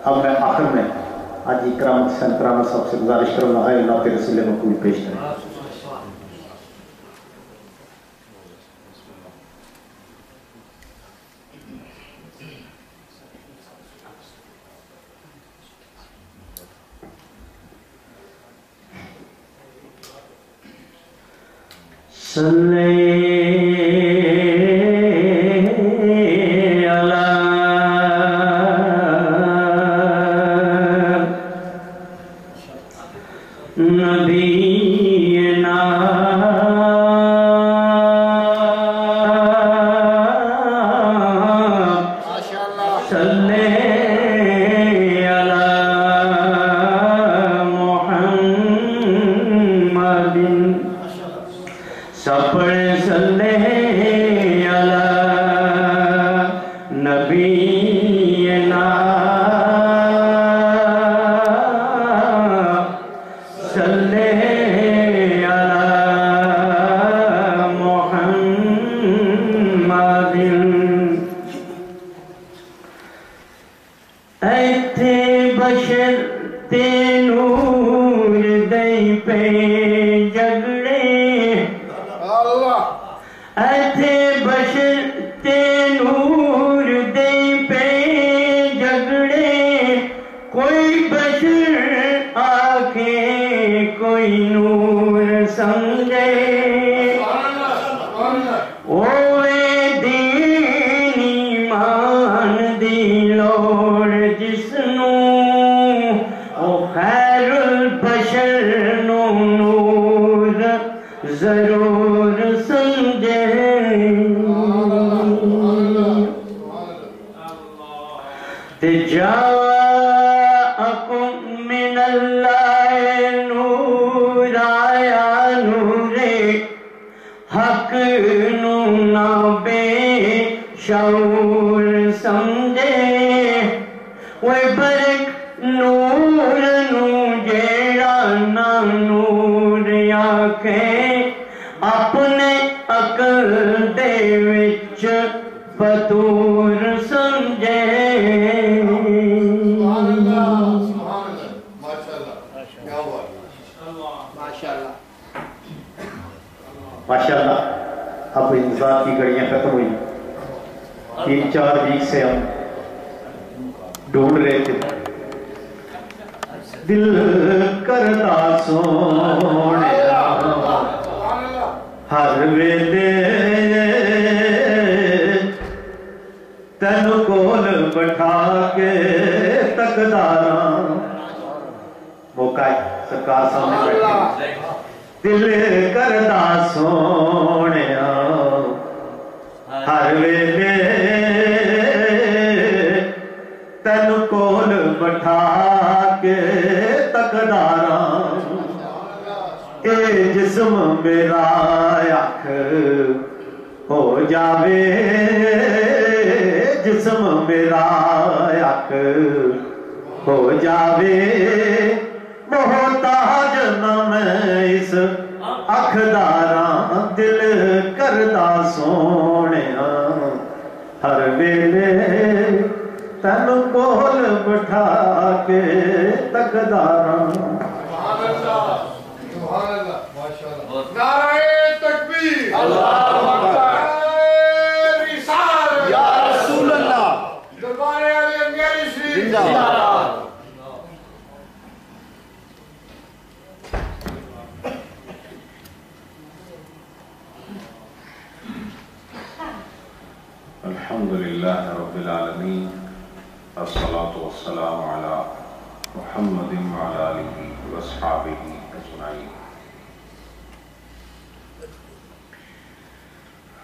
اب میں آخر میں حاجی کرامت حسین کرامت صاحب سے گزارش کروں گا آئے نعت رسول مقبول پیش کریں.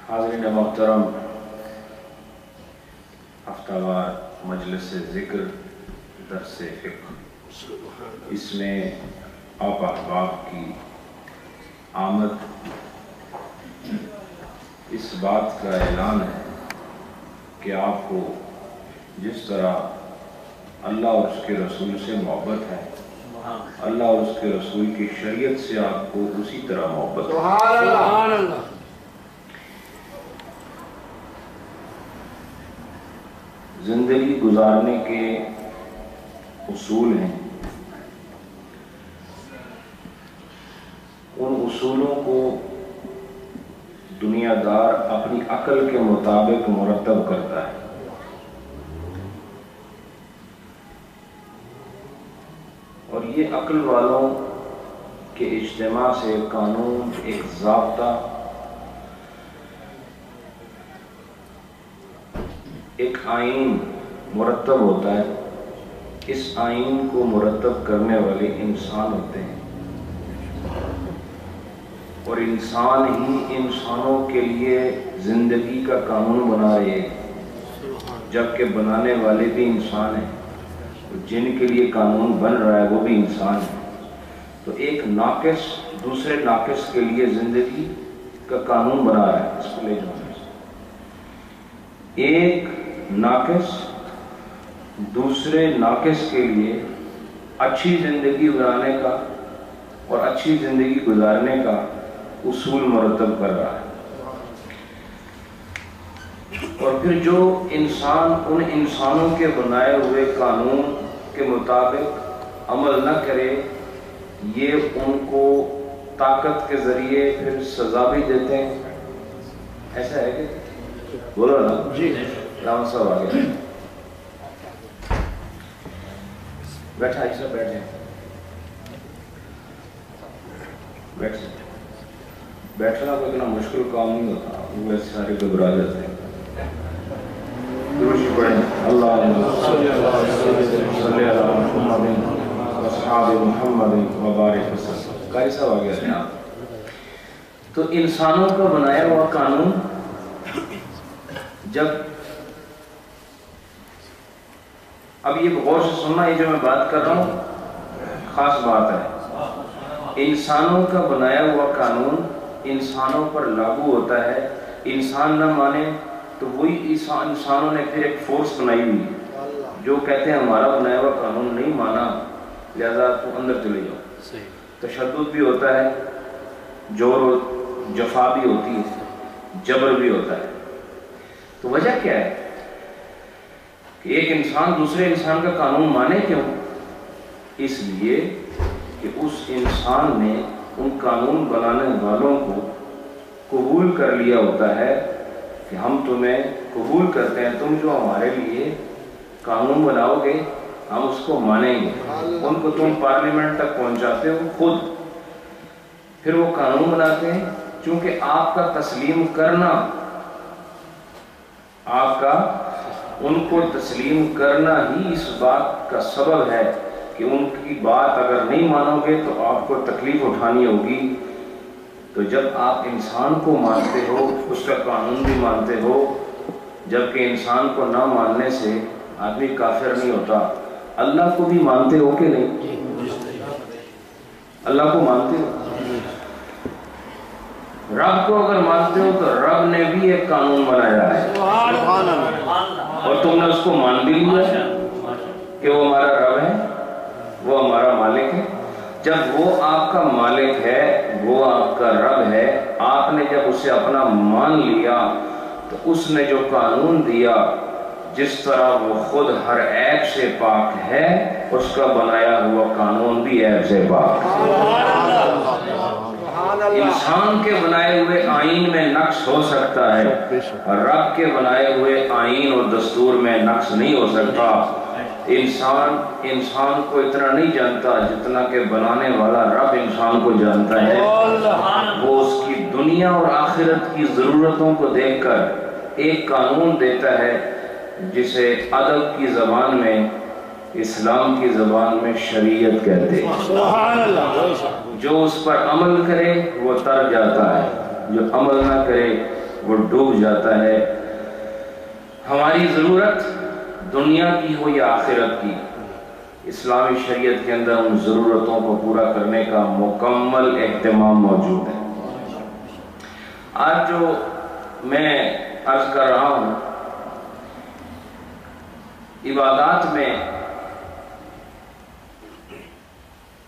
حاضرین محترم، ہفتہ وار مجلس ذکر درس فقہ، اس میں آپ احباب کی آمد اس بات کا اعلان ہے کہ آپ کو جس طرح اللہ اور اس کے رسول سے محبت ہے، اللہ اور اس کے رسول کی شریعت سے آپ کو اسی طرح محبت ہے۔ سبحان اللہ۔ زندگی گزارنے کے اصول ہیں، ان اصولوں کو دنیا دار اپنی عقل کے مطابق مرتب کرتا ہے، اور یہ عقل والوں کے اجتماع سے قانون، ایک ضابطہ، ایک آئین مرتب ہوتا ہے۔ اس آئین کو مرتب کرنے والے انسان ہوتے ہیں، اور انسان ہی انسانوں کے لیے زندگی کا قانون بنا رہے ہیں، جبکہ بنانے والے بھی انسان ہیں، جن کے لیے قانون بن رہا ہے وہ بھی انسان ہے۔ تو ایک ناقص دوسرے ناقص کے لیے زندگی کا قانون بنا رہا ہے، اس کو لے جانے سے ایک ناقص دوسرے ناقص کے لیے اچھی زندگی گزارنے کا اور اچھی زندگی گزارنے کا اصول مرتب کر رہا ہے۔ اور پھر جو انسان ان انسانوں کے بنائے ہوئے قانون کے مطابق عمل نہ کرے، یہ ان کو طاقت کے ذریعے پھر سزا بھی دیتے ہیں۔ ایسا ہے کہ بولو نا جی، رام صاحب آگے بیٹھا، ایسا بیٹھے بیٹھنا کوئی اتنا مشکل کام نہیں ہوتا، ویسے سارے گھبرا جاتے ہیں۔ درود پڑھیں، اللہم صلی علی محمد واصحاب محمد وبارک وسلم۔ قاری صاحب آگے آتے ہیں آپ۔ تو انسانوں کا بنایا ہوا قانون جب، اب یہ غور سے سننا، یہ جو میں بات کر رہا ہوں خاص بات ہے۔ انسانوں کا بنایا ہوا قانون انسانوں پر لاگو ہوتا ہے، انسان نہ مانے تو وہی انسانوں نے پھر ایک فورس بنائی ہوئی ہے جو کہتے ہیں ہمارا بنایا ہوا قانون نہیں مانا، لہذا تو اندر چلے جاؤ۔ تشدد بھی ہوتا ہے، جور و جفا بھی ہوتی ہے، جبر بھی ہوتا ہے۔ تو وجہ کیا ہے کہ ایک انسان دوسرے انسان کا قانون مانے کیوں؟ اس لیے کہ اس انسان نے ان قانون بنانے والوں کو قبول کر لیا ہوتا ہے کہ ہم تمہیں قبول کرتے ہیں، تم جو ہمارے لیے قانون بناؤ گے ہم اس کو مانیں گے۔ ان کو تم پارلیمنٹ تک پہنچاتے ہو خود، پھر وہ قانون بناتے ہیں، چونکہ آپ کا تسلیم کرنا، آپ کا ان کو تسلیم کرنا ہی اس بات کا سبب ہے کہ ان کی بات اگر نہیں مانو گے تو آپ کو تکلیف اٹھانی ہوگی۔ تو جب آپ انسان کو مانتے ہو، اس کا قانون بھی مانتے ہو، جبکہ انسان کو نہ ماننے سے آدمی کافر نہیں ہوتا۔ اللہ کو بھی مانتے ہو کہ نہیں؟ اللہ کو مانتے ہو؟ رب کو اگر مانتے ہو تو رب نے بھی ایک قانون بنایا ہے، اور تم نے اس کو مان بھی لیا کہ وہ ہمارا رب ہے، وہ ہمارا مالک ہے۔ جب وہ آپ کا مالک ہے، وہ آپ کا رب ہے، آپ نے جب اسے اپنا مان لیا تو اس نے جو قانون دیا، جس طرح وہ خود ہر عیب سے پاک ہے، اس کا بنایا ہوا قانون بھی عیب سے پاک ہے۔ انسان کے بنائے ہوئے آئین میں نقص ہو سکتا ہے، رب کے بنائے ہوئے آئین اور دستور میں نقص نہیں ہو سکتا۔ انسان کو اتنا نہیں جانتا جتنا کہ بنانے والا رب انسان کو جانتا ہے۔ وہ اس کی دنیا اور آخرت کی ضرورتوں کو دیکھ کر ایک قانون دیتا ہے جسے ادب کی زبان میں، اسلام کی زبان میں شریعت کہتے ہیں۔ جو اس پر عمل کرے وہ تر جاتا ہے، جو عمل نہ کرے وہ ڈوب جاتا ہے۔ ہماری ضرورت دنیا کی ہو یا آخرت کی، اسلامی شریعت کے اندر ان ضرورتوں کو پورا کرنے کا مکمل اہتمام موجود ہے۔ آج جو میں عرض کر رہا ہوں، عبادات میں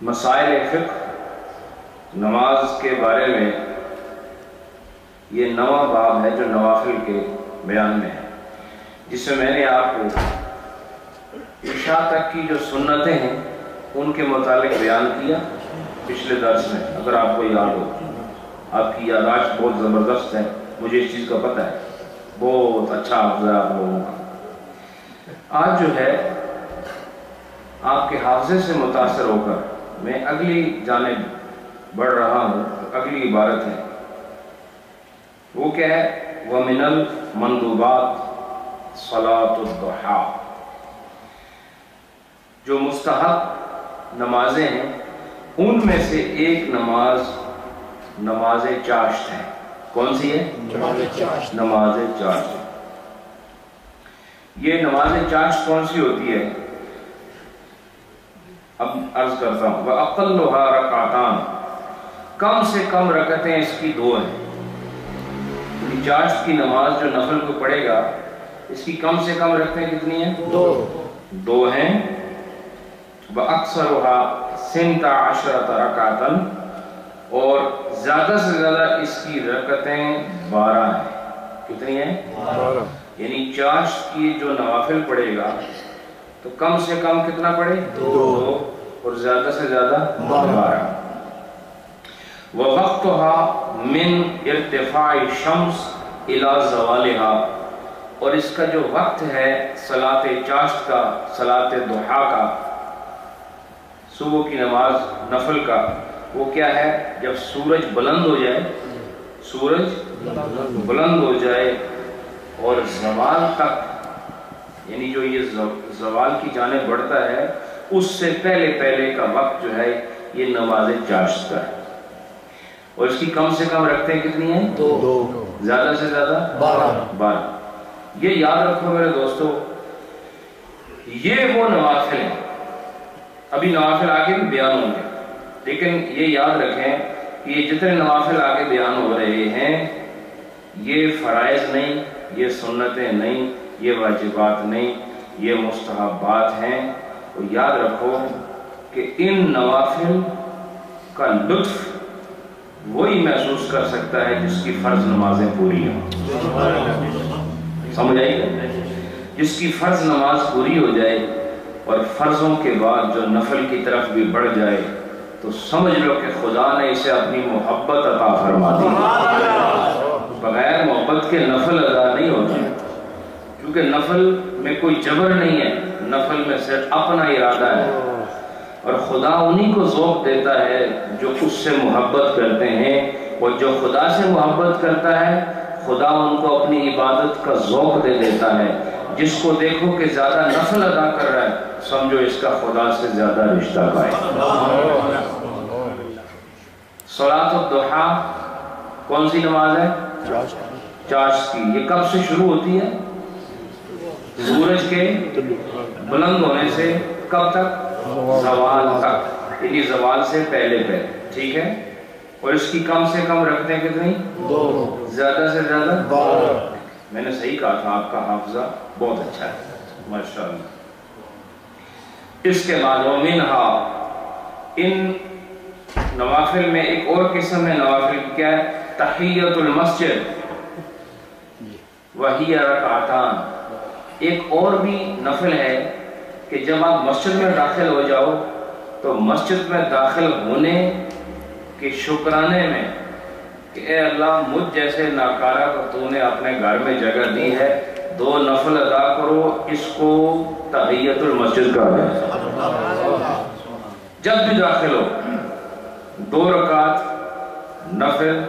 مسائل فقہ، نماز کے بارے میں یہ نواں باب ہے جو نوافل کے بیان میں ہے، جس میں نے آپ کو عشاء تک کی جو سنتیں ہیں ان کے متعلق بیان کیا پچھلے درس میں، اگر آپ کو یاد ہو. آپ کی یادداشت بہت زبردست ہے، مجھے اس چیز کا پتہ ہے، بہت اچھا حافظہ ہے آپ لوگوں کا. آج جو ہے آپ کے حافظے سے متاثر ہو کر میں اگلی جانب بڑھ رہا ہوں. اگلی عبارت ہے وہ کیا ہے؟ وَمِنَ الْمَنْدُوبَاتِ صَلَاةُ الضُّحَىٰ. جو مستحب نمازیں ہیں ان میں سے ایک نماز چاشت ہے. کون سی ہے؟ نماز چاشت. یہ نماز چاشت کون سی ہوتی ہے؟ اب عرض کرتا ہوں. وَأَقَلُّهَا رَكْعَتَانِ. کم سے کم رکعتیں اس کی 2 ہیں. چاشت کی نماز جو نفل کو پڑھے گا اس کی کم سے کم رکعتیں کتنی ہیں؟ 2 ہیں. وَأَكْثَرُهَا 12 رَكْعَةً. اور زیادہ سے زیادہ اس کی رکعتیں 12 ہیں. کتنی ہیں؟ 12. یعنی چاشت کی جو نوافل پڑھے گا تو کم سے کم کتنا پڑھے؟ 2 اور زیادہ سے زیادہ 12. وَوَقْتُهَا مِنْ ارتفاع الشمس إِلَى زَوَالِهَا. اور اس کا جو وقت ہے صلاۃ چاشت کا، صلاۃ ضحیٰ کا، صبح کی نماز نفل کا، وہ کیا ہے؟ جب سورج بلند ہو جائے، سورج بلند ہو جائے اور زوال تک، یعنی جو یہ زوال کی جانب بڑھتا ہے اس سے پہلے کا وقت جو ہے یہ نماز چاشت کا ہے. اور اس کی کم سے کم رکھتے ہیں کتنی ہیں؟ 2. زیادہ سے زیادہ 12. یہ یاد رکھو میرے دوستو، یہ وہ نوافل ہیں. ابھی نوافل آگے بھی بیان ہوں گے، لیکن یہ یاد رکھیں کہ یہ جتنے نوافل آگے بیان ہو رہے ہیں یہ فرائض نہیں، یہ سنتیں نہیں، یہ واجبات نہیں، یہ مستحبات ہیں. اور یاد رکھو کہ ان نوافل کا لطف وہی محسوس کر سکتا ہے جس کی فرض نمازیں پوری ہوں. سمجھ آئی گا؟ جس کی فرض نماز پوری ہو جائے اور فرضوں کے بعد جو نفل کی طرف بھی بڑھ جائے تو سمجھ لو کہ خدا نے اسے اپنی محبت عطا فرما دی. بغیر محبت کے نفل ادا نہیں ہوتا، کیونکہ نفل میں کوئی جبر نہیں ہے، نفل میں صرف اپنا ارادہ ہے. اور خدا انہی کو ذوق دیتا ہے جو اس سے محبت کرتے ہیں، اور جو خدا سے محبت کرتا ہے خدا ان کو اپنی عبادت کا ذوق دے دیتا ہے. جس کو دیکھو کہ زیادہ نفل ادا کر رہا ہے سمجھو اس کا خدا سے زیادہ رشتہ قائم. صلاۃ الضحیٰ کون سی نماز ہے؟ چاشت کی. یہ کب سے شروع ہوتی ہے؟ سورج کے بلند ہونے سے کب تک؟ زوال تک، یعنی زوال سے پہلے. ٹھیک ہے. اور اس کی کم سے کم رکھتے ہیں کتنی؟ 2. زیادہ سے زیادہ 12. میں نے صحیح کہا تھا، آپ کا حافظہ بہت اچھا ہے ماشاءاللہ. اس کے بعد ومنہا، ان نوافل میں ایک اور قسم ہے نوافل کی، کیا ہے؟ تحیۃ المسجد وہی رکعتان. ایک اور بھی نفل ہے کہ جب آپ مسجد میں داخل ہو جاؤ تو مسجد میں داخل ہونے کے شکرانے میں کہ اے اللہ مجھ جیسے ناکارہ کو تو نے اپنے گھر میں جگہ دی ہے، 2 نفل ادا کرو. اس کو تحیۃ المسجد کہا جائے. جب بھی داخل ہو 2 رکعت نفل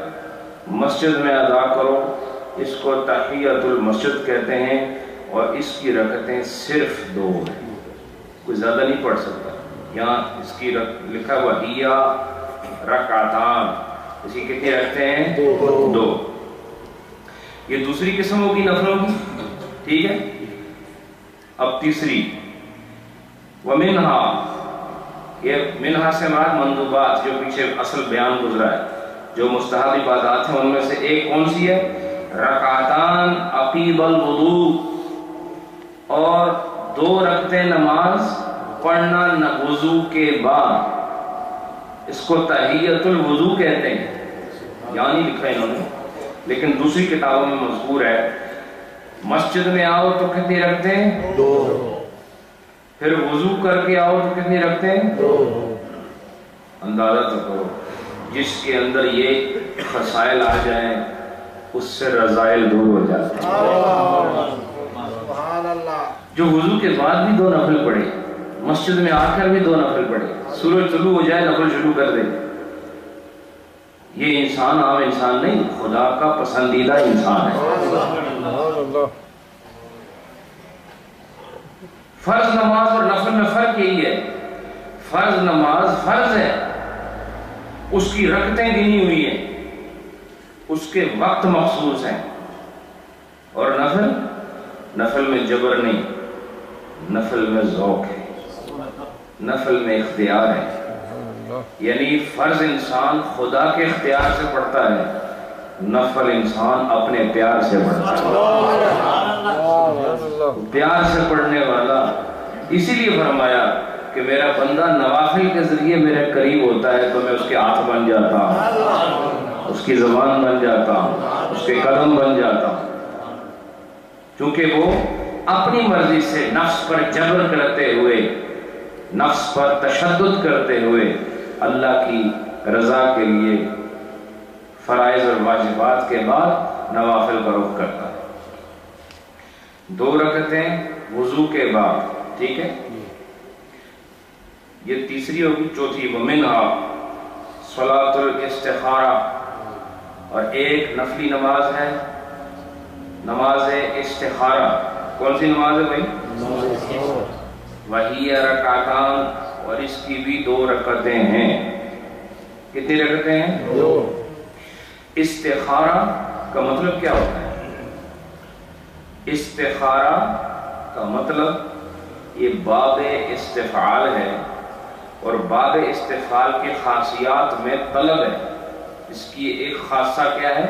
مسجد میں ادا کرو، اس کو تحیۃ المسجد کہتے ہیں. اور اس کی رکعتیں صرف 2 ہیں، کوئی زیادہ نہیں پڑھ سکتا. یہاں اس کی لکھا ہوا ہی رکعتان، اس کی کتنی رکھتے ہیں؟ 2. یہ دوسری قسم ہوگی نفلوں کی. ٹھیک ہے. اب تیسری ومنہا، یہ منہا سے مراد مندوبات جو پیچھے اصل بیان گزرا ہے، جو مستحب عبادات ہیں ان میں سے ایک کون سی ہے؟ رکعتان عقیب الوضو. اور 2 رکعتیں نماز پڑھنا وضو کے بعد، اس کو تحیۃ الوضو کہتے ہیں. یہاں نہیں لکھا انہوں نے، لیکن دوسری کتابوں میں مذکور ہے. مسجد میں آؤ تو کتنی رکھتے ہیں؟ 2. پھر وضو کر کے آؤ تو کتنی رکھتے ہیں؟ 2۔ اندازہ تو کرو، جس کے اندر یہ خسائل آ جائیں اس سے رذائل دور ہو جاتے ہیں۔ جو وضو کے بعد بھی 2 نفل پڑھے، مسجد میں آ کر بھی 2 نفل پڑھے، سورج طلوع ہو جائے نفل شروع کر دے، یہ انسان عام انسان نہیں، خدا کا پسندیدہ انسان ہے۔ فرض نماز اور نفل میں فرق یہی ہے، فرض نماز فرض ہے، اس کی رکعتیں گنی ہوئی ہیں، اس کے وقت مخصوص ہیں، اور نفل میں جبر نہیں، نفل میں ذوق ہے، نفل میں اختیار ہے، یعنی فرض انسان خدا کے اختیار سے پڑھتا ہے، نفل انسان اپنے پیار سے پڑھتا ہے، پیار سے پڑھنے والا۔ اسی لیے فرمایا کہ میرا بندہ نوافل کے ذریعے میرے قریب ہوتا ہے تو میں اس کے ہاتھ بن جاتا ہوں، اس کی زبان بن جاتا ہوں، اس کے قدم بن جاتا ہوں، چونکہ وہ اپنی مرضی سے نفس پر جبر کرتے ہوئے، نفس پر تشدد کرتے ہوئے اللہ کی رضا کے لیے فرائض اور واجبات کے بعد نوافل کا رخ کرتا ہے۔ 2 رکعتیں وضو کے بعد، ٹھیک ہے، یہ تیسری ہوگی۔ چوتھی ومنها صلاۃ الاستخارہ، اور ایک نفلی نماز ہے نماز استخارہ۔ کون سی نماز ہے بھائی؟ وہی رکعتان، اور اس کی بھی 2 رکعتیں ہیں۔ کتنی رکعتیں ہیں؟ 2۔ استخارہ کا مطلب کیا ہوتا ہے؟ استخارہ کا مطلب یہ باب استفعال ہے، اور باب استفعال کی خاصیات میں طلب ہے۔ اس کی ایک خاصہ کیا ہے؟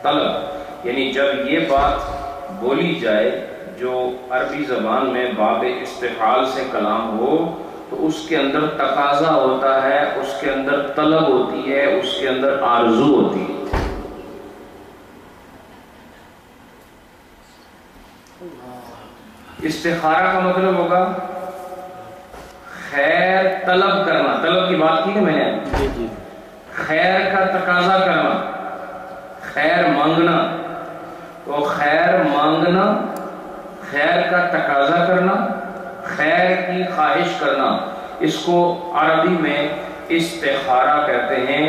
طلب، یعنی جب یہ بات بولی جائے جو عربی زبان میں باب استفعال سے کلام ہو تو اس کے اندر تقاضا ہوتا ہے، اس کے اندر طلب ہوتی ہے، اس کے اندر آرزو ہوتی ہے۔ استخارہ کا مطلب ہوگا خیر طلب کرنا، طلب کی بات کی ہے میں نے، خیر کا تقاضا کرنا، خیر مانگنا، تو خیر مانگنا، خیر کا تقاضا کرنا، خیر کی خواہش کرنا، اس کو عربی میں استخارہ کہتے ہیں،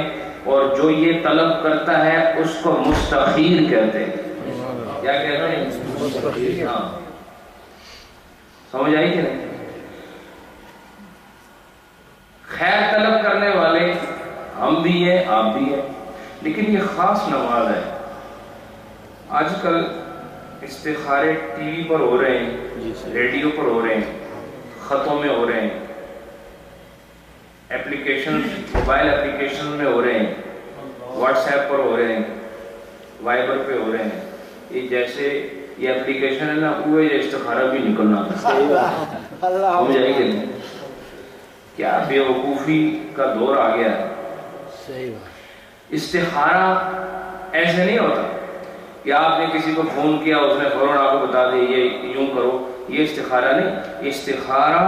اور جو یہ طلب کرتا ہے اس کو مستخیر کہتے ہیں۔ کیا کہتے ہیں؟ مستخیر۔ ہاں، سمجھ آئی کہ نہیں؟ خیر طلب کرنے والے ہم بھی ہیں، آپ بھی ہیں، لیکن یہ خاص نماز ہے۔ آج کل استخارے ٹی وی پر ہو رہے ہیں، ریڈیو پر ہو رہے ہیں، خطوں میں ہو رہے ہیں، ایپلیکیشن، موبائل ایپلیکیشن میں ہو رہے ہیں، واٹس ایپ پر ہو رہے ہیں، وائبر پہ ہو رہے ہیں۔ یہ جیسے یہ ایپلیکیشن ہے نا، وہ استخارہ بھی نکلنا تھا۔ سمجھ آئی کہ نہیں؟ کیا بے وقوفی کا دور آ گیا ہے۔ استخارہ ایسے نہیں ہوتا کہ آپ نے کسی کو فون کیا، اس نے فوراً آپ کو بتا دے یہ یوں کرو، یہ استخارہ نہیں۔ استخارہ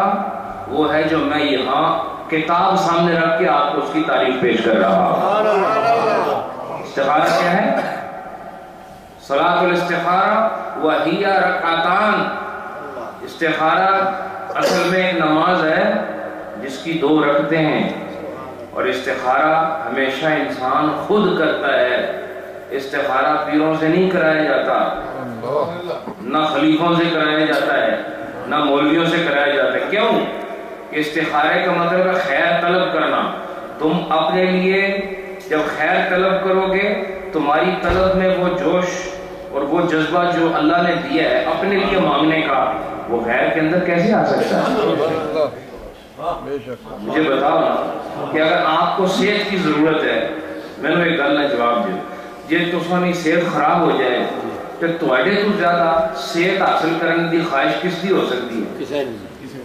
وہ ہے جو میں یہاں کتاب سامنے رکھ کے آپ کو اس کی تعریف پیش کر رہا ہوں۔ استخارہ کیا ہے؟ صلاۃ الاستخارہ وہی رکعتان۔ استخارہ اصل میں ایک نماز ہے جس کی 2 رکعتیں ہیں، اور استخارہ ہمیشہ انسان خود کرتا ہے۔ استخارہ پیروں سے نہیں کرایا جاتا، نہ خلیفوں سے کرایا جاتا ہے، نہ مولویوں سے کرایا جاتا ہے۔ کیوں؟ کہ استخارے کا مطلب ہے خیر طلب کرنا۔ تم اپنے لیے جب خیر طلب کرو گے، تمہاری طلب میں وہ جوش اور وہ جذبہ جو اللہ نے دیا ہے اپنے لیے مانگنے کا، وہ غیر کے اندر کیسے آ سکتا ہے؟ مجھے بتاؤ نا کہ اگر آپ کو صحت کی ضرورت ہے، میں نے ایک گل نے جواب دیا، جی تسانی صحت خراب ہو جائے تو تواڈے تو زیادہ صحت حاصل کرنے کی خواہش کس کی ہو سکتی ہے؟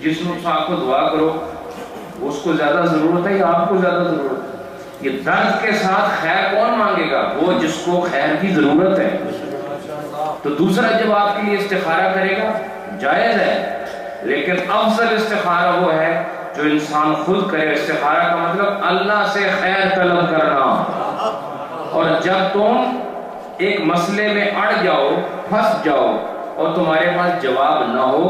جس نقص آپ کو دعا کرو اس کو زیادہ ضرورت ہے یا آپ کو زیادہ ضرورت ہے؟ یہ درد کے ساتھ خیر کون مانگے گا؟ وہ جس کو خیر کی ضرورت ہے۔ تو دوسرا جب آپ کے لیے استخارہ کرے گا، جائز ہے، لیکن افضل استخارہ وہ ہے جو انسان خود کرے۔ استخارہ کا مطلب اللہ سے خیر طلب کرنا۔ اور جب تم ایک مسئلے میں اڑ جاؤ، پھنس جاؤ اور تمہارے پاس جواب نہ ہو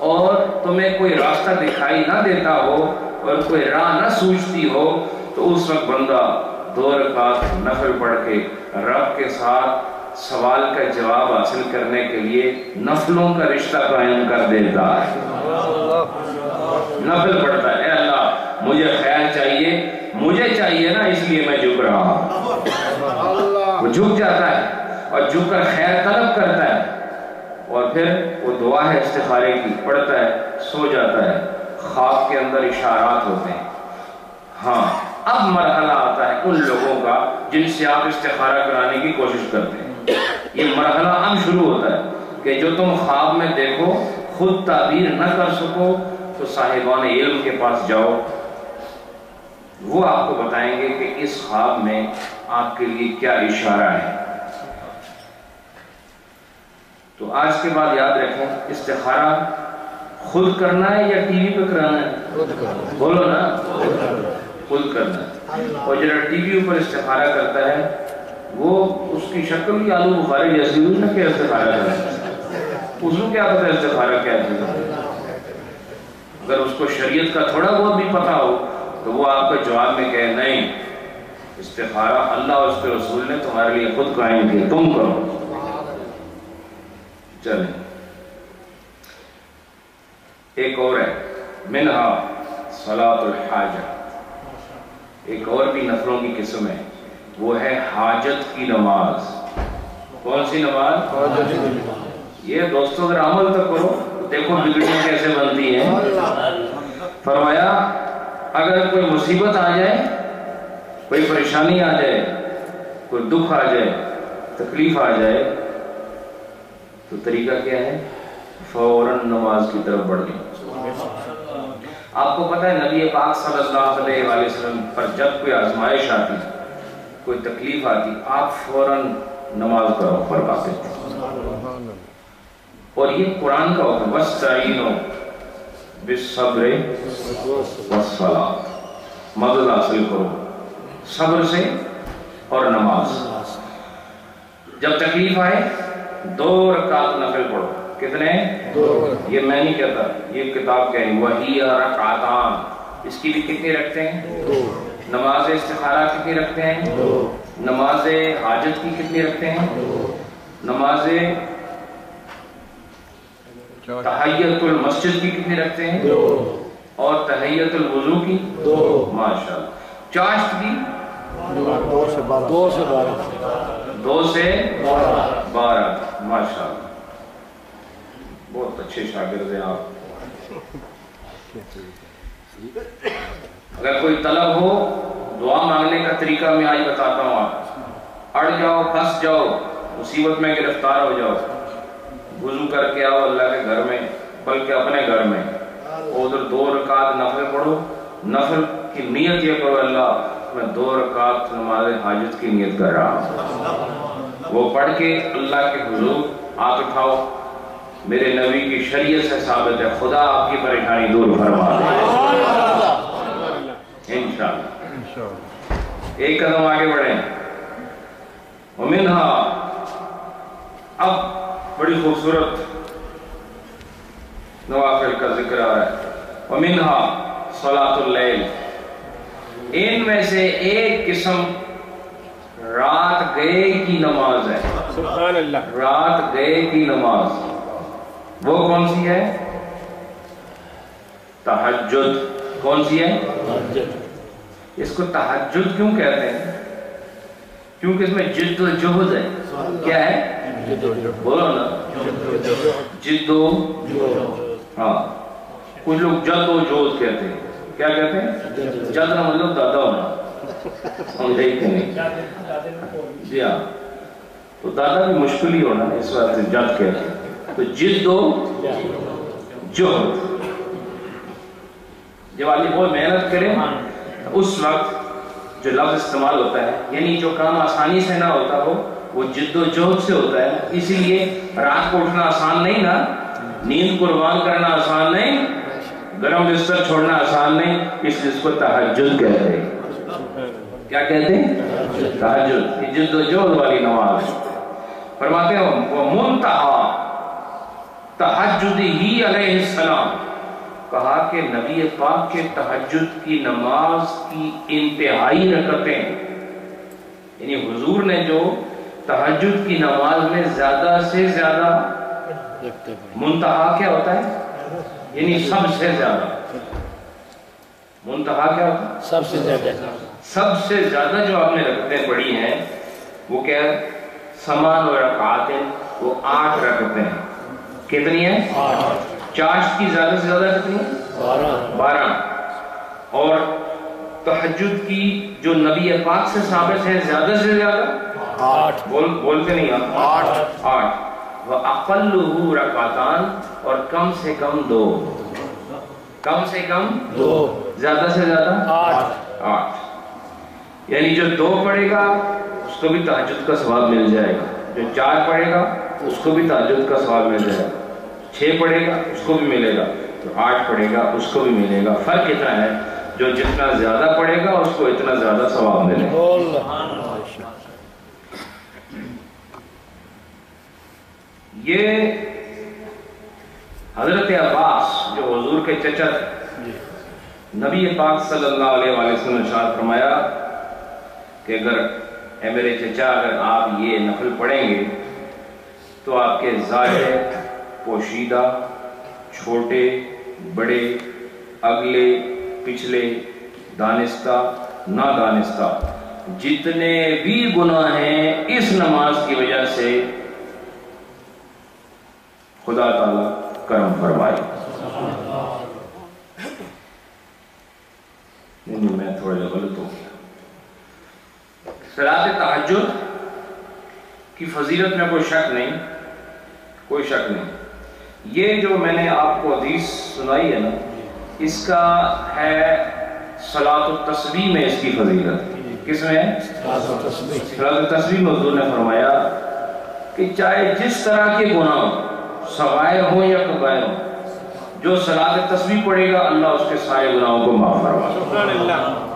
اور تمہیں کوئی راستہ دکھائی نہ دیتا ہو اور کوئی راہ نہ سوچتی ہو، تو اس وقت بندہ 2 رکعت نفل پڑھ کے رب کے ساتھ سوال کا جواب حاصل کرنے کے لیے نفلوں کا رشتہ قائم کر دیتا ہے۔ نفل پڑھتا ہے، اے اللہ مجھے خیر چاہیے، مجھے چاہیے نا، اس لیے میں جھک رہا ہوں۔ وہ جھک جاتا ہے اور جھک کر خیر طلب کرتا ہے، اور پھر وہ دعا ہے استخارے کی پڑھتا ہے، سو جاتا ہے، خواب کے اندر اشارات ہوتے ہیں۔ ہاں، اب مرحلہ آتا ہے ان لوگوں کا جن سے آپ استخارہ کرانے کی کوشش کرتے ہیں۔ یہ مرحلہ اب شروع ہوتا ہے کہ جو تم خواب میں دیکھو خود تعبیر نہ کر سکو تو صاحبان علم کے پاس جاؤ، وہ آپ کو بتائیں گے کہ اس خواب میں آپ کے لیے کیا اشارہ ہے۔ تو آج کے بعد یاد رکھیں، استخارہ خود کرنا ہے یا ٹی وی پہ کرانا ہے؟ بولو نا، خود کرنا ہے۔ اور جنہوں ٹی وی پر استخارہ کرتا ہے وہ اس کی شکل بھی آلو بخاری جیسی ہوئی نا کہ استخارہ کرنا ہے، اس کو کیا پتا ہے استخارہ کیا ہے؟ اگر اس کو شریعت کا تھوڑا بہت بھی پتا ہو تو وہ آپ کے جواب میں کہے نہیں، استخارہ اللہ اور اس کے رسول نے تمہارے لیے خود قائم کیا، تم کرو۔ چلیں ایک اور ہے، منہا صلاۃ الحاجہ، ایک اور بھی نفلوں کی قسم ہے، وہ ہے حاجت کی نماز۔ کون سی نماز؟ یہ دوستوں اگر عمل تو کرو، دیکھو بگڑیاں کیسے بنتی ہیں۔ فرمایا اگر کوئی مصیبت آ جائے، کوئی پریشانی آ جائے، کوئی دکھ آ جائے، تکلیف آ جائے، تو طریقہ کیا ہے؟ فوراً نماز کی طرف بڑھ جائیں۔ آپ کو پتہ ہے نبی پاک صلی اللہ علیہ وآلہ وسلم پر جب کوئی آزمائش آتی، کوئی تکلیف آتی، آپ فوراً نماز کرو پڑھاتے تھے۔ اور یہ قرآن کا حکم، وَاسْتَعِینُوا بِالصَّبْرِ وَالصَّلَاةِ، مدد حاصل کرو صبر سے اور نماز۔ جب تکلیف آئے 2 رکعت نفل پڑھو۔ کتنے؟ 2۔ یہ میں نہیں کہتا، یہ کتاب کہہ رہی، وَهِيَ رَكْعَتَانِ، اس کی بھی کتنی رکھتے ہیں؟ 2۔ نماز استخارہ کتنی رکھتے ہیں؟ 2۔ نماز حاجت کی کتنی رکھتے ہیں؟ 2۔ نماز تحیت المسجد کی کتنی رکھتے ہیں؟ 2۔ اور تحیت الوضو کی؟ 2۔ ماشاءاللہ۔ چاشت کی؟ 2 سے 12۔ 2 سے 12۔ ماشاءاللہ، بہت اچھے شاگرد ہیں آپ۔ اگر کوئی طلب ہو، دعا مانگنے کا طریقہ میں آج بتاتا ہوں۔ آپ اڑ جاؤ، پھنس جاؤ، مصیبت میں گرفتار ہو جاؤ، وضو کر کے آؤ اللہ کے گھر میں، بلکہ اپنے گھر میں، ادھر 2 رکعت نفل پڑھو۔ نفل کی نیت یہ کرو، اللہ میں 2 رکعت نماز حاجت کی نیت کر رہا ہوں۔ وہ پڑھ کے اللہ کے حضور ہاتھ اٹھاؤ، میرے نبی کی شریعت سے ثابت ہے، خدا آپ کی پریشانی دور فرما دے انشاءاللہ۔ ایک قدم آگے بڑھیں۔ ومنہا، اب بڑی خوبصورت نوافل کا ذکر آ رہا ہے۔ ومنہا صلاۃ اللیل، ان میں سے ایک قسم رات گئے کی نماز ہے۔ سبحان اللہ۔ رات گئے کی نماز وہ کون سی ہے؟ تہجد۔ کون سی ہے؟ اس کو تہجد کیوں کہتے ہیں؟ کیونکہ اس میں جد و جہد ہے۔ کیا ہے؟ بولو نا، جد و، ہاں، کچھ لوگ جد و جہد کہتے ہیں۔ کیا کہتے ہیں؟ جد کا مطلب دادا ہونا، ہم دیکھتے نہیں۔ جی ہاں، تو دادا بھی مشکل ہی ہونا، اس وقت سے جد کہتے ہیں۔ تو جد و جہد، جب آدمی بہت محنت کرے اس وقت جو لفظ استعمال ہوتا ہے، یعنی جو کام آسانی سے نہ ہوتا ہو وہ جد و جہد سے ہوتا ہے۔ اسی لیے رات کو اٹھنا آسان نہیں نا، نیند قربان کرنا آسان نہیں، گرم بستر چھوڑنا آسان نہیں، اس لیے اس کو تہجد کہتے ہیں۔ کیا کہتے ہیں؟ تہجد، یہ جد و جہد والی نماز۔ فرماتے ہیں وَمُنْتَہَا تہجدہ علیہ السلام، کہا کہ نبی پاک کے تہجد کی نماز کی انتہائی رکعتیں، یعنی حضور نے جو تہجد کی نماز میں زیادہ سے زیادہ، منتہا کیا ہوتا ہے؟ یعنی سب سے زیادہ، منتہا کیا ہوتا ہے؟ سب سے زیادہ، سب سے زیادہ جو آپ نے رکعتیں پڑھی ہیں وہ کیا ہے؟ سمان و رکعات، وہ 8 رکعتیں ہیں۔ کتنی ہیں؟ 8۔ چاشت کی زیادہ سے زیادہ کتنی ہیں؟ 12۔ اور تہجد کی جو نبی پاک سے ثابت ہے زیادہ سے زیادہ 8۔ بولتے نہیں آپ؟ 8۔ وَأَقَلُّهُ رَكَعَتَانِ، اور کم سے کم 2، کم سے کم 2، زیادہ سے زیادہ 8۔ یعنی جو 2 پڑھے گا اس کو بھی تہجد کا ثواب مل جائے گا، جو 4 پڑھے گا اس کو بھی تہجد کا ثواب مل جائے گا، 6 پڑھے گا اس کو بھی ملے گا، جو 8 پڑھے گا اس کو بھی ملے گا۔ فرق اتنا ہے جو جتنا زیادہ پڑھے گا اس کو اتنا زیادہ ثواب ملے گا۔ یہ حضرت عباس جو حضور کے چچا تھے، نبی پاک صلی اللہ علیہ وسلم نے ارشاد فرمایا کہ اگر اے میرے چچا اگر آپ یہ نفل پڑھیں گے تو آپ کے ظاہر، پوشیدہ، چھوٹے بڑے، اگلے پچھلے، دانستہ نادانستہ جتنے بھی گناہ ہیں اس نماز کی وجہ سے خدا تعالیٰ کرم فرمائے۔ نہیں میں تھوڑا جا غلط ہو گیا۔ صلاۃ تہجد کی فضیلت میں کوئی شک نہیں، کوئی شک نہیں۔ یہ جو میں نے آپ کو حدیث سنائی ہے نا، اس کا ہے صلاۃ التسبیح میں اس کی فضیلت۔ کس میں ہے؟ صلاۃ التسبیح میں حضور نے فرمایا کہ چاہے جس طرح کے گناہ صغائر ہوں یا کبائر ہوں، جو صلاۃ تسبیح پڑھے گا اللہ اس کے سارے گناہوں کو معاف فرمائے۔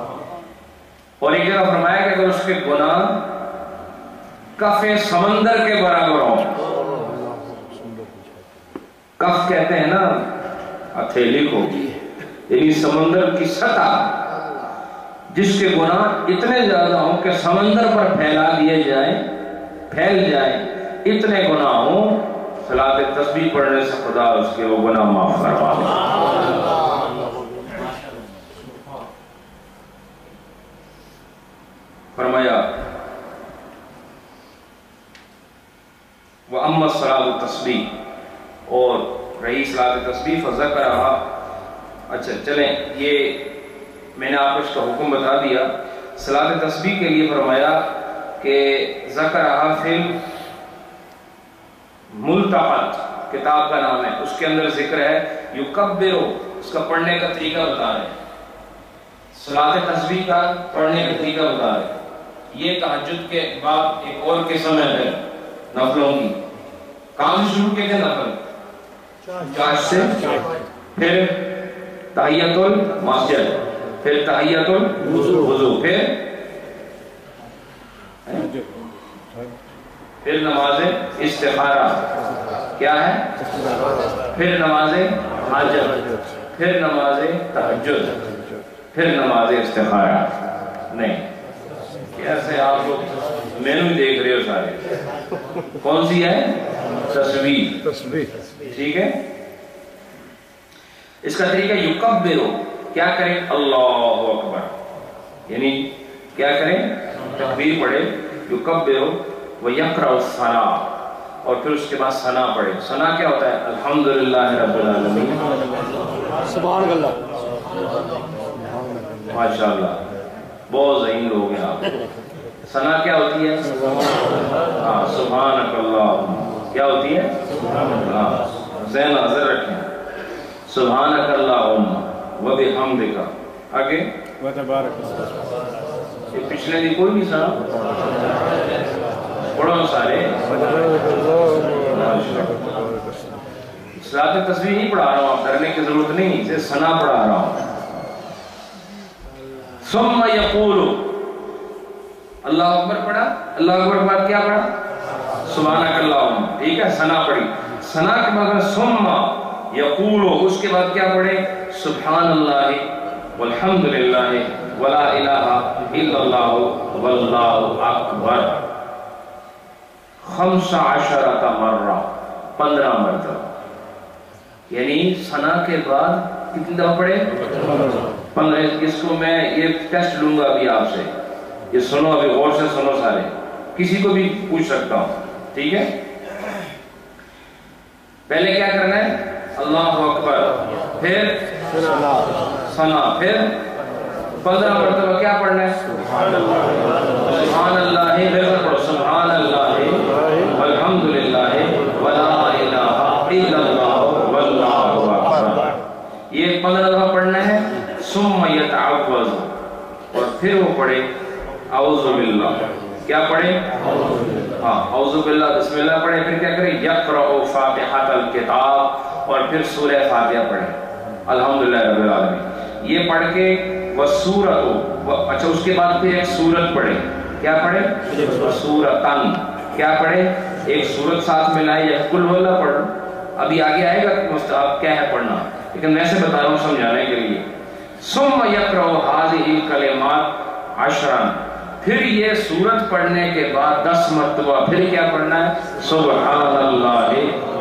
اور ایک جگہ فرمایا کہ اگر اس کے گناہ کف سمندر کے برابر ہوں، کف کہتے ہیں نا ہتھیلی کو، یعنی سمندر کی سطح، جس کے گناہ اتنے زیادہ ہوں کہ سمندر پر پھیلا دیے جائیں، پھیل جائیں، اتنے گناہ ہوں، صلاۃ تسبیح پڑھنے سے خدا اس کے وہ گناہ معاف کروا دے۔ فرمایا وَأَمَّا الصَّلَاةُ التَّسْبِيحُ، اور رہی صلاۃ تسبیح فَذَكَرَهَا۔ اچھا چلیں، یہ میں نے آپ کو اس کا حکم بتا دیا۔ صلاۃ تسبیح کے لیے فرمایا کہ ذکرها فی ملتقط، کتاب کا نام ہے، اس کے اندر ذکر ہے یکبرو، اس کا پڑھنے کا طریقہ بتا رہے ہیں، صلاۃ تسبیح کا پڑھنے کا طریقہ بتا رہے ہیں۔ یہ تہجد کے بعد ایک اور قسم ہے نفلوں کی۔ کہاں سے شروع کیے تھے نفل؟ چاشت سے، پھر تحیۃ المسجد، پھر تحیۃ الوضو، پھر نماز استخارہ، کیا ہے؟ پھر نماز حاجت، پھر نماز تہجد، پھر نماز استخارہ۔ نہیں، کیسے آپ لوگ مینو دیکھ رہے ہو سارے؟ کون سی ہے؟ تسبیح، ٹھیک ہے۔ اس کا طریقہ یکبرو، کیا کریں؟ اللہ اکبر، یعنی کیا کریں؟ تکبیر پڑھے، یکبرو وَيَقْرَأُ الثَّنَاءَ، اور پھر اس کے بعد ثنا پڑھے۔ ثنا کیا ہوتا ہے؟ الحمدللہ رب العالمین، سبحان اللہ، ماشاءاللہ بہت ذہین لوگ ہیں آپ۔ ثنا کیا ہوتی ہے؟ ہاں، سبحانک اللہ، کیا ہوتی ہے؟ ہاں، ذہن حاضر رکھیں، سبحانک اللہم وبحمدک۔ آگے یہ پچھلے دن کوئی نہیں سنا؟ پڑھو سارے، صلاۃ تسبیح نہیں پڑھا رہا ہوں، آپ ڈرنے کی ضرورت نہیں، صرف ثنا پڑھا رہا ہوں. ثم یقول، اللہ اکبر پڑھا، اللہ اکبر کے بعد کیا پڑھا؟ سبحانک اللہم. ٹھیک ہے، ثنا پڑھی. ثنا کے بعد ثم یقول، اس کے بعد کیا پڑھے؟ سبحان اللہ والحمد للہ ولا الہ الا اللہ واللہ اکبر 15 مرہ، 15 مرتبہ. یعنی ثنا کے بعد کتنی دفعہ پڑھے؟ 15. اس کو میں یہ ٹیسٹ لوں گا ابھی آپ سے، یہ سنو، ابھی غور سے سنو سارے، کسی کو بھی پوچھ سکتا ہوں. ٹھیک ہے، پہلے کیا کرنا ہے؟ اللہ اکبر، پھر ثنا، پھر 15 مرتبہ کیا پڑھنا ہے؟ سبحان اللہ، پڑھو سبحان اللہ والحمدللہ ولا الہ الا اللہ واللہ اکبر. یہ 15 دفعہ پڑھنا ہے. ثم یتعوذ، اور پھر وہ پڑھے اعوذ باللہ. کیا پڑھے؟ ہاں، اعوذ باللہ، بسم اللہ پڑھے. پھر کیا کرے؟ یقرأ فاتحۃ الکتاب، اور پھر سورہ فاتحہ پڑھے الحمدللہ رب العالمین. یہ پڑھ کے وسورۃ، اچھا اس کے بعد پھر ایک سورت پڑھے. کیا پڑھے؟ سورتن. کیا پڑھے؟ ایک سورت ساتھ ملائے، یا قل ہو اللہ پڑھو. ابھی آگے آئے گا آپ کیا ہے پڑھنا، لیکن میں سے بتا رہا ہوں سمجھانے کے لیے. ثم یقرأ هذه الکلمات 10، پھر یہ سورت پڑھنے کے بعد 10 مرتبہ پھر کیا پڑھنا ہے؟ سبحان اللہ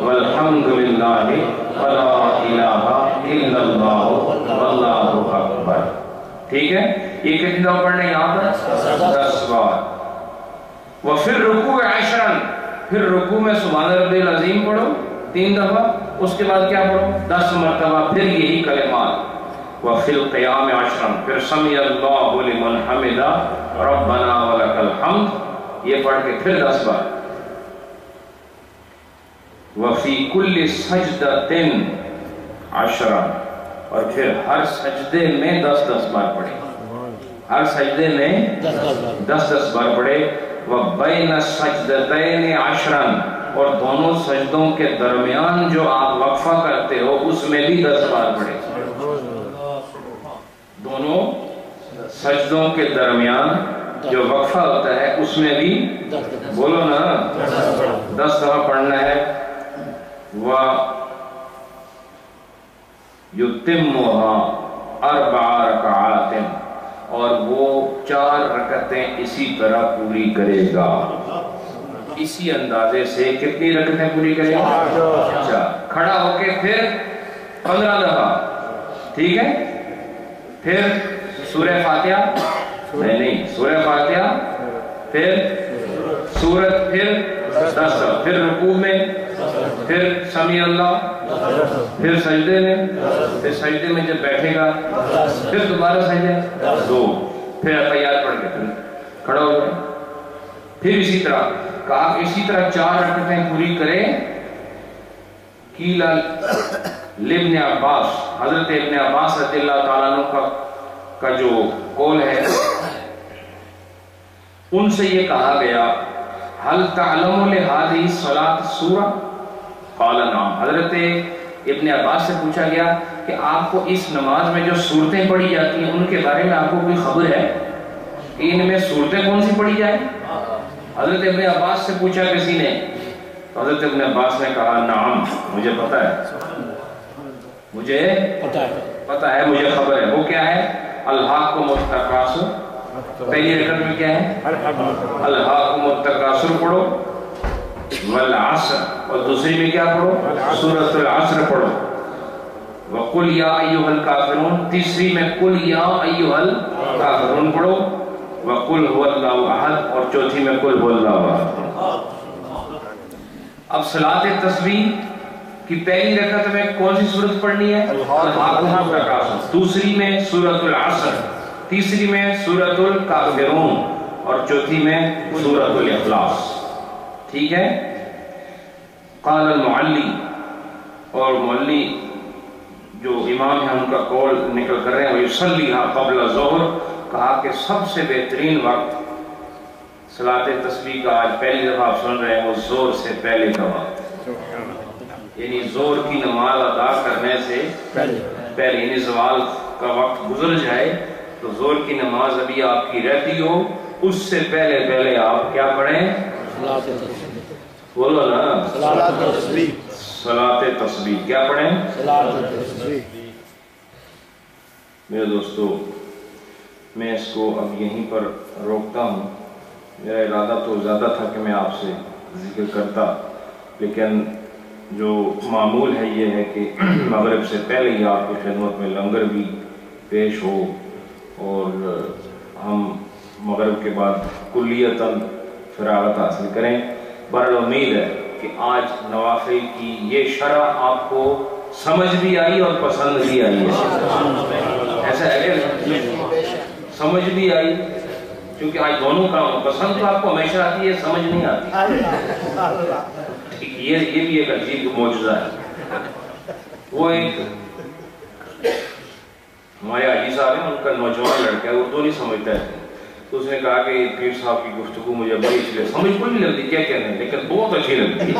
والحمد للہ ولا الہ الا اللہ واللہ اکبر. ٹھیک ہے، یہ کتنی دفعہ پڑھنا ہے یہاں پر؟ 10 بار. وفی الرکوع 10، پھر رکوع میں سبحان ربی العظیم پڑھو 3 دفعہ. اس کے بعد کیا پڑھو؟ 10 مرتبہ پھر یہی کلمات. وفی القیام 10، پھر سمیع اللہ لمن حمدہ ربنا ولک الحمد، یہ پڑھ کے پھر 10 بار. وفی کل سجدۃ 10، اور پھر ہر سجدے میں 10 بار پڑھے. ہر سجدے میں 10 بار پڑھے. وبین السجدتین 10، اور دونوں سجدوں کے درمیان جو آپ وقفہ کرتے ہو اس میں بھی 10 بار پڑھے. دونوں سجدوں کے درمیان جو وقفہ ہوتا ہے اس میں بھی بولو نا 10 دفعہ پڑھنا ہے. وَيُتِمُّهَا 4 رکعات، اور وہ 4 رکعتیں اسی طرح پوری کرے گا. اسی اندازے سے کتنی رکعتیں پوری کرے گا؟ 4. کھڑا ہو کے پھر 15 دفعہ. ٹھیک ہے، پھر سورہ فاتحہ، نہیں سورہ فاتحہ، پھر سورت، پھر 10، پھر رکوع میں، پھر سمیع اللہ، پھر سجدے میں، پھر سجدے میں جب بیٹھے گا پھر دوبارہ سجدے 2، پھر تحیات پڑھ کے پھر کھڑا ہو جائے. پھر اسی طرح کہا، اسی طرح 4 رکعتیں پوری کرے. قیل لابن عباس، حضرت ابن عباس رضی اللہ تعالیٰ عنہ کا جو قول ہے، ان سے یہ کہا گیا حل تعلم لهذه الصلاة سورہ؟ قال نعم. حضرت ابن عباس سے پوچھا گیا کہ آپ کو اس نماز میں جو صورتیں پڑھی جاتی ہیں ان کے بارے میں آپ کو کوئی خبر ہے کہ ان میں صورتیں کون سی پڑھی جائیں؟ حضرت ابن عباس سے پوچھا کسی نے، حضرت ابن عباس نے کہا نعم، مجھے پتا ہے، مجھے پتا ہے، مجھے خبر ہے. وہ کیا ہے؟ الحاکم التکاثر. پہلی رکعت میں کیا ہے؟ الحاکم التکاثر پڑھو، والعصر، اور دوسری میں کیا پڑھو؟ سورۃ العصر پڑھو. وقل یا ایھا الکافرون، تیسری میں قل یا ایھا الکافرون پڑھو. وقل هو اللہ احد، اور چوتھی میں قل هو اللہ احد. اب صلاۃ تسبیح کی پہلی رکعت میں کون سی سورت پڑھنی ہے؟ الحاکم التکاثر. دوسری میں سورۃ العصر، تیسری میں سورۃ الکافرون، اور چوتھی میں سورۃ الاخلاص. ٹھیک ہے. قال المعلی، اور معلی جو امام ہیں ان کا قول نکل کر رہے ہیں، وَيُصَلِّهَا قَبْلَ الظُّهْرِ، کہا کہ سب سے بہترین وقت صلاۃ تسبیح کا آج پہلی دفعہ آپ سن رہے ہیں وہ زور سے پہلے کا وقت. یعنی زور کی نماز ادا کرنے سے پہلے، یعنی زوال کا وقت گزر جائے تو زور کی نماز ابھی آپ کی رہتی ہو، اس سے پہلے آپ کیا پڑھیں؟ بولو نا، صلاۃ تسبیح کیا پڑھیں؟ میرے دوستو، میں اس کو اب یہیں پر روکتا ہوں۔ میرا ارادہ تو زیادہ تھا کہ میں آپ سے ذکر کرتا، لیکن جو معمول ہے یہ ہے کہ مغرب سے پہلے ہی آپ کی خدمت میں لنگر بھی پیش ہو اور ہم مغرب کے بعد کلیتاً فراغت حاصل کریں۔ بہرحال امید ہے کہ آج نوافل کی یہ شرح آپ کو سمجھ بھی آئی اور پسند بھی آئی ہے، ایسا ہے کہ سمجھ بھی آئی، کیونکہ آج دونوں کام، پسند تو آپ کو ہمیشہ آتی ہے، سمجھ نہیں آتی، یہ بھی ایک عجیب معجزہ ہے۔ وہ ایک ہمارے حاجی صاحب ہیں، ان کا نوجوان لڑکا ہے، اردو نہیں سمجھتا ہے، تو اس نے کہا کہ پیر صاحب کی گفتگو مجھے بڑی اچھی لگتی، سمجھ کوئی نہیں لگتی کیا کہنے، لیکن بہت اچھی لگتی ہے۔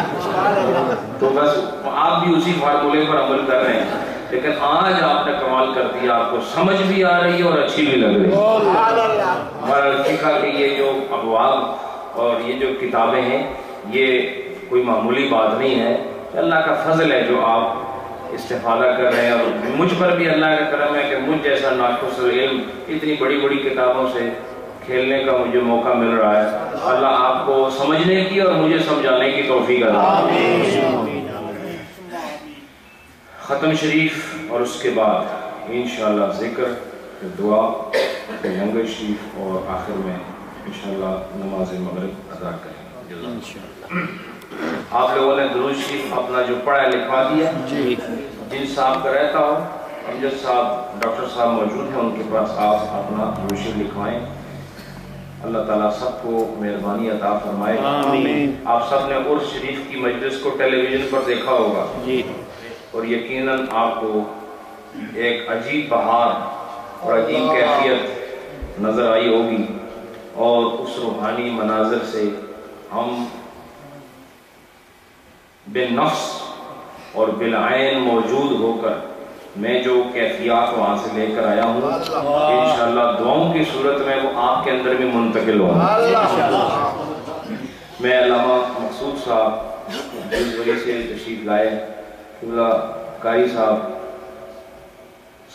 تو بس آپ بھی اسی فارمولے پر عمل کر رہے ہیں، لیکن آج آپ نے کمال کر دیا، آپ کو سمجھ بھی آ رہی ہے اور اچھی بھی لگ رہی ہے۔ ہمارا فقہ کہ یہ جو ابواب اور یہ جو کتابیں ہیں یہ کوئی معمولی بات نہیں ہے، اللہ کا فضل ہے جو آپ استفادہ کر رہے ہیں، اور مجھ پر بھی اللہ کا کرم ہے کہ مجھ جیسا ناقص العلم اتنی بڑی بڑی کتابوں سے کھیلنے کا مجھے موقع مل رہا ہے۔ اللہ آپ کو سمجھنے کی اور مجھے سمجھانے کی توفیق عطا فرمائے۔ ختم شریف اور اس کے بعد انشاءاللہ ذکر، پھر دعا، پھر لنگر شریف اور آخر میں انشاءاللہ نماز مغرب ادا کریں۔ آپ لوگوں نے درود شریف اپنا جو پڑھا ہے لکھوا دیا، جن صاحب کا رہتا ہو، امجد صاحب ڈاکٹر صاحب موجود ہیں، ان کے پاس آپ اپنا درود شریف لکھوائیں۔ اللہ تعالیٰ سب کو مہربانی عطا فرمائے۔ آپ سب نے عرس شریف کی مجلس کو ٹیلی ویژن پر دیکھا ہوگا، اور یقیناً آپ کو ایک عجیب بہار اور عجیب کیفیت نظر آئی ہوگی، اور اس روحانی مناظر سے ہم بالنفس اور بالعین موجود ہو کر میں جو کیفیات وہاں سے لے کر آیا ہوں انشاءاللہ دعاؤں کی صورت میں وہ آپ کے اندر بھی منتقل ہوں۔ میں علامہ مقصود صاحب جس وجہ سے تشریف لائے، قبلہ قاری صاحب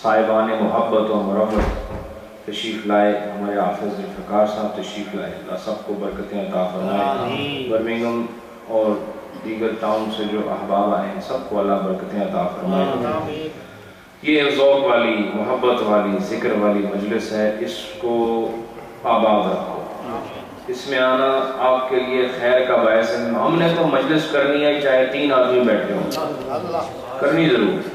صاحبان محبت و مرحمت تشریف لائے، ہمارے حافظ ذوالفقار صاحب تشریف لائے، اللہ سب کو برکتیں عطا فرمائے۔ برمنگھم اور دیگر ٹاؤن سے جو احباب آئے ہیں سب کو اللہ برکتیں عطا فرمائے۔ یہ ایک ذوق والی، محبت والی، ذکر والی مجلس ہے، اس کو آباد رکھو، اس میں آنا آپ کے لیے خیر کا باعث ہے۔ ہم نے تو مجلس کرنی ہے چاہے 3 آدمی بیٹھے ہوں، کرنی ضرور۔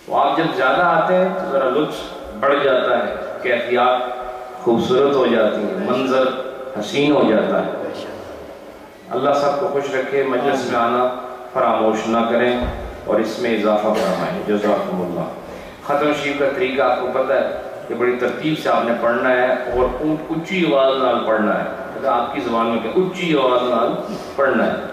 تو آپ جب زیادہ آتے ہیں تو ذرا لطف بڑھ جاتا ہے، کیفیات خوبصورت ہو جاتی ہے، منظر حسین ہو جاتا ہے۔ اللہ سب کو خوش رکھے، مجلس میں آنا فراموش نہ کریں اور اس میں اضافہ فرمائیں۔ جزاکم اللہ۔ ختم شریف کا طریقہ آپ کو پتہ ہے کہ بڑی ترتیب سے آپ نے پڑھنا ہے اور اونچی آواز نال پڑھنا ہے، اگر آپ کی زبان میں کہ اونچی آواز نال پڑھنا ہے۔